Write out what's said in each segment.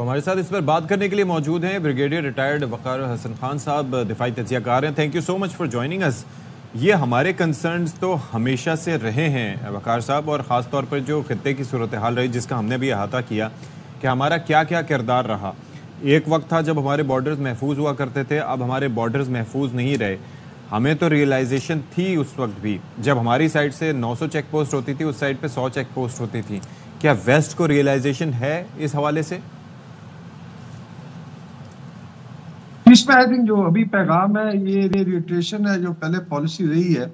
ہمارے ساتھ اس پر بات کرنے کے لیے موجود ہیں بریگیڈیئر ریٹائرڈ وقار حسن خان صاحب، دفاعی تجزیہ کار ہیں۔ Thank you so much for joining اس۔ یہ ہمارے کنسرنز تو ہمیشہ سے رہے ہیں وقار صاحب، اور خاص طور پر جو خطے کی صورتحال رہی جس کا ہم نے بھی احاطہ کیا کہ ہمارا کیا کیا کردار رہا۔ ایک وقت تھا جب ہمارے بارڈرز محفوظ ہوا کرتے تھے، اب ہمارے بارڈرز محفوظ نہیں رہے۔ ہمیں تو ریئلائزیشن تھی اس وقت بھی جب ہماری سائڈ سے 900 چیک پوسٹ ہوتی تھی، اس سائڈ پہ 100 چیک پوسٹ ہوتی تھی۔ کیا ویسٹ کو ریئلائزیشن ہے اس حوالے سے؟ اس میں آئی تھنک جو ابھی پیغام ہے یہ ریٹریشن ہے جو پہلے پالیسی رہی ہے،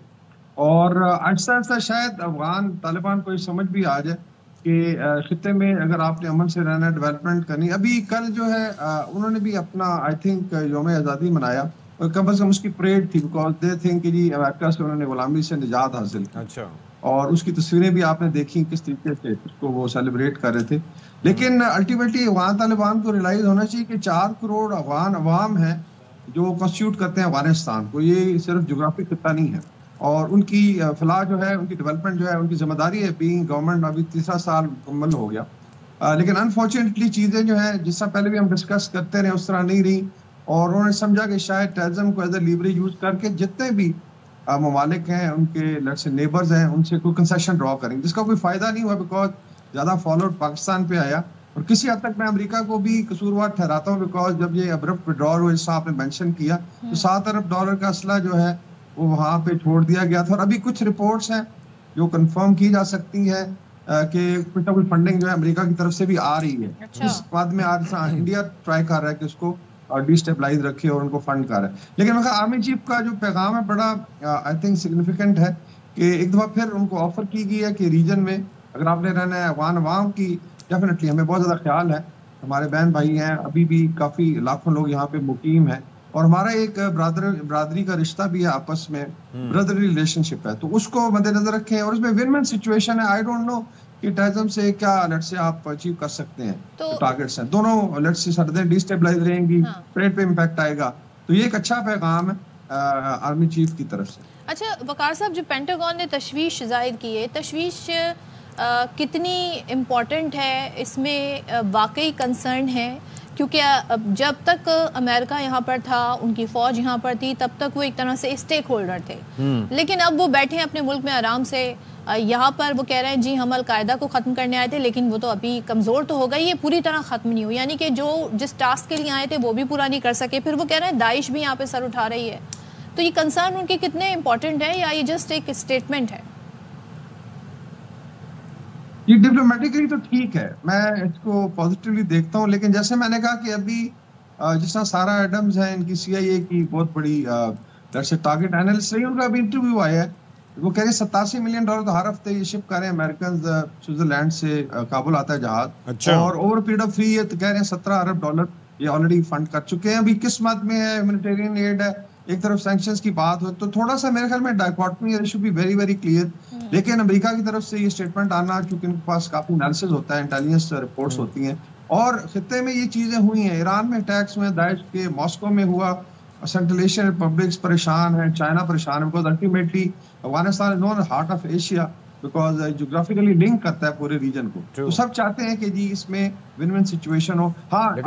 اور آہستہ آہستہ شاید افغان طالبان کو یہ سمجھ بھی آ جائے کہ خطے میں اگر آپ نے امن سے رہنا ہے، ڈیولپمنٹ کرنی۔ ابھی کل جو ہے انہوں نے بھی اپنا آئی تھنک یوم آزادی منایا، اور کم از کم اس کی پریڈ تھی، بیکاز دے تھنک کہ جی امریکہ سے انہوں نے غلامی سے نجات حاصل کی۔ اچھا، اور اس کی تصویریں بھی آپ نے دیکھی کس طریقے سے اس کو وہ سیلیبریٹ کر رہے تھے۔ لیکن الٹیمیٹلی افغان طالبان کو ریلائز ہونا چاہیے کہ 4 کروڑ افغان عوام ہیں جو کنسٹیٹیوٹ کرتے ہیں افغانستان کو، یہ صرف جغرافی خطہ نہیں ہے، اور ان کی فلاح جو ہے، ان کی ڈیولپمنٹ جو ہے، ان کی ذمہ داری ہے بینگ گورنمنٹ۔ ابھی 3 سال مکمل ہو گیا، لیکن انفارچونیٹلی چیزیں جو ہیں جس طرح پہلے بھی ہم ڈسکس کرتے رہے اس طرح نہیں رہی، اور انہوں نے سمجھا کہ شاید ٹیررزم کو ایز اے لیوریج یوز کر کے جتنے بھی ممالک ہیں ان کے نیبرز ہیں ان سے کوئی کنسیشن ڈرا کریں، جس کا کوئی فائدہ نہیں ہوا، بیکاز زیادہ فالو پاکستان پہ آیا۔ اور کسی حد تک میں امریکہ کو بھی قصوروار ٹھہراتا ہوں، بیکاز جب یہ ابرپٹ ودرال ہوئے، جس آپ نے مینشن کیا، تو $7 ارب کا اسلحہ جو ہے وہ وہاں پہ چھوڑ دیا گیا تھا۔ اور ابھی کچھ رپورٹس ہیں جو کنفرم کی جا سکتی ہے کہ کچھ نہ کچھ فنڈنگ جو ہے امریکہ کی طرف سے بھی آ رہی ہے۔ اس بعد میں آج انڈیا ٹرائی کر رہا ہے کہ اس کو ڈی اسٹیبلائز رکھے اور ان کو فنڈ کر رہا ہے۔ لیکن آرمی چیف کا جو پیغام ہے بڑا آئی تھنک سگنیفیکنٹ ہے، کہ ایک دفعہ پھر ان کو آفر کی گئی ہے کہ ریجن میں اگر آپ نے رہنا ہے افغان عوام کی، ڈیفینیٹلی ہمیں بہت زیادہ خیال ہے، ہمارے بہن بھائی ہیں، ابھی بھی کافی لاکھوں لوگ یہاں پہ مقیم ہیں، اور ہمارا ایک برادری کا رشتہ بھی ہے، آپس میں بردرلی ریلیشن شپ ہے، تو اس کو مد نظر رکھیں۔ اور اس میں ون ون سچویشن ہے۔ آئی ڈونٹ نو کہ ٹیررزم سے کیا لیٹ سے آپ اچیو کر سکتے ہیں، ٹارگیٹس ہیں دونوں، لیٹ سے سردیں ڈی اسٹیبلائز رہیں گی، ٹریڈ پہ امپیکٹ آئے گا، تو یہ ایک اچھا پیغام ہے آرمی چیف کی طرف سے۔ اچھا وقار صاحب، جو پینٹاگون نے تشویش ظاہر کی ہے، تشویش کتنی امپورٹنٹ ہے؟ اس میں واقعی کنسرن ہے؟ کیونکہ جب تک امریکہ یہاں پر تھا، ان کی فوج یہاں پر تھی، تب تک وہ ایک طرح سے اسٹیک ہولڈر تھے، لیکن اب وہ بیٹھے ہیں اپنے ملک میں آرام سے، یہاں پر وہ کہہ رہے ہیں جی ہم القاعدہ کو ختم کرنے آئے تھے، لیکن وہ تو ابھی کمزور تو ہو گئی، یہ پوری طرح ختم نہیں ہوئی، یعنی کہ جو جس ٹاسک کے لیے آئے تھے وہ بھی پورا نہیں کر سکے۔ پھر وہ کہہ رہے ہیں داعش بھی یہاں پہ سر اٹھا رہی ہے، تو یہ کنسرن ان کے کتنے امپورٹنٹ ہے، یا یہ جسٹ ایک اسٹیٹمنٹ ہے؟ یہ ڈپلومیٹکلی تو ٹھیک ہے، میں اس کو پازیٹیولی دیکھتا ہوں، لیکن جیسے میں نے کہا کہ ابھی جس طرح سارا ایڈمز ہیں، ان کی CIA کی بہت بڑی ٹارگیٹ اینالسٹ رہی، ان کا ابھی انٹرویو آیا ہے، وہ کہہ رہے ہیں $87 ملین تو ہر ہفتے یہ شپ کر رہے ہیں امریکنز، سوئٹزرلینڈ سے کابل آتا ہے جہاز، اور اوور پیریڈ آف 3 ایئر تو کہہ رہے ہیں $17 ارب یہ آلریڈی فنڈ کر چکے ہیں۔ ابھی کس مد میں ہے، ہیومینیٹیرین ایڈ ہے، ایک طرف سینکشنز کی بات ہو، تو تھوڑا سا میرے خیال میں dichotomy should be very very clear. لیکن امریکہ کی طرف سے یہ اسٹیٹمنٹ آنا، کیونکہ ان کے پاس کافی انالیسز ہوتا ہے، انٹیلیجنس رپورٹس ہوتی ہیں، اور خطے میں یہ چیزیں ہوئی ہیں، ایران میں اٹیکس ہوئے، داعش کے ماسکو میں ہوا، سینٹرل ایشین ریپبلکس پریشان ہیں، چائنا پریشان ہے، because ultimately Afghanistan is known heart of Asia, because geographically link کرتا ہے پورے ریجن کو، تو سب چاہتے ہیں کہ جی اس میں ون ون سچویشن ہو۔ ہاں ایک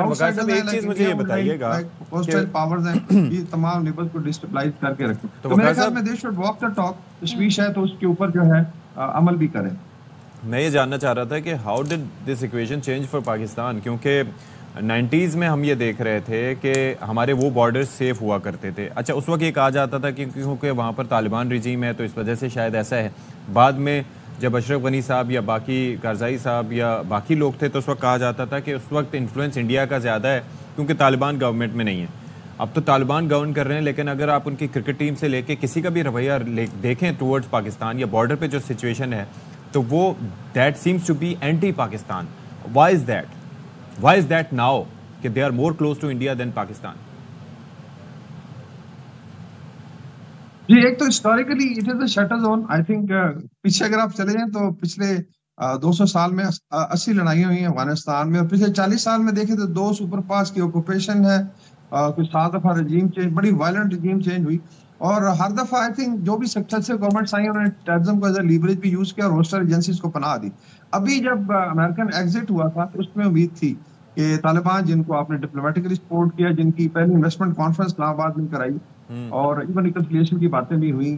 چیز مجھے یہ بتائیے گا، ہوسٹائل پاورز ہیں، یہ تمام لیبل کو ڈسٹیبلائز کر کے رکھیں، تو میرے خیال میں they should walk the talk, تشویش ہے تو اس کے اوپر جو ہے عمل بھی کریں۔ میں یہ جاننا چاہ رہا تھا کہ how did this equation change for Pakistan, کیونکہ 90s میں ہم یہ دیکھ رہے تھے کہ ہمارے وہ بارڈر سیف ہوا کرتے تھے۔ اچھا اس وقت یہ کہا جاتا تھا کہ کیونکہ وہاں پر طالبان رجیم ہے تو اس وجہ سے شاید ایسا ہے۔ بعد میں جب اشرف غنی صاحب یا باقی کارزائی صاحب یا باقی لوگ تھے تو اس وقت کہا جاتا تھا کہ اس وقت انفلوئنس انڈیا کا زیادہ ہے کیونکہ طالبان گورنمنٹ میں نہیں ہے۔ اب تو طالبان گورن کر رہے ہیں، لیکن اگر آپ ان کی کرکٹ ٹیم سے لے کے کسی کا بھی رویہ دیکھیں ٹورڈز پاکستان یا بارڈر پہ جو سچویشن ہے، تو وہ that seems to be anti Pakistan. Why is that now کہ they are more close to India than Pakistan? جی ایک تو historically it is a shatter zone, I think پیچھے اگر آپ چلے جائیں تو پچھلے 200 سال میں 80 لڑائیاں ہوئی ہیں افغانستان میں، اور پچھلے 40 سال میں دیکھیں تو 2 سپر پاورز کی آکوپیشن ہے، کچھ 7 دفعہ رجیم چینج، بڑی وائلنٹ رجیم چینج ہوئی، اور ہر دفعہ آئی تھنک جو بھی سکسیسفل گورنمنٹس آئی انہوں نے ٹیررزم کو ایز اے لیوریج بھی یوز کیا اور ہوسٹائل ایجنسیز کو پناہ دی۔ ابھی جب امریکن ایگزٹ ہوا تھا تو اس میں امید تھی کہ طالبان جن کو آپ نے ڈپلومیٹکلی سپورٹ کیا، جن کی پہلی انویسٹمنٹ کانفرنس اسلام آباد میں کرائی اور ایون ریکنسیلیشن کی باتیں بھی ہوئی،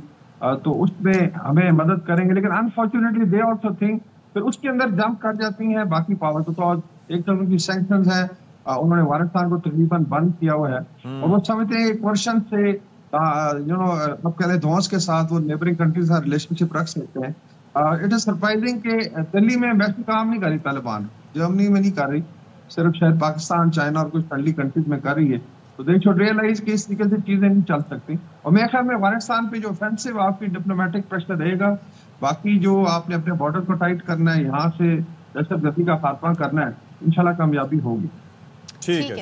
تو اس میں ہمیں مدد کریں گے، لیکن انفارچونیٹلی دے آلسو تھنک پھر اس کے اندر جمپ کر جاتی ہیں باقی پاور تو ایک طرح کی سینکشنز ہے، انہوں نے افغانستان کو تقریباً بند کیا ہوا ہے اور وہ سمجھتے ہیں ایک ورشن سے اب کہہ لیں دھونس کے ساتھ وہ نیبرنگ کنٹریز کا ریلیشن شپ رکھ سکتے ہیں۔ اٹ از سرپرائزنگ کہ دلی میں ویسے کام نہیں کر رہی طالبان، جرمنی میں نہیں کر رہی، صرف شاید پاکستان، چائنا اور کچھ فرینڈلی کنٹریز میں کر رہی ہے، تو دے شوڈ ریئلائز کہ اس طریقے سے چیزیں نہیں چل سکتی، اور میرے خیال میں افغانستان پہ جو آفینسو آپ کی ڈپلومیٹک پریشر رہے گا، باقی جو آپ نے اپنے بارڈر کو ٹائٹ کرنا ہے، یہاں سے دہشت گردی کا خاتمہ کرنا ہے، انشاءاللہ کامیابی ہوگی۔ ٹھیک ہے۔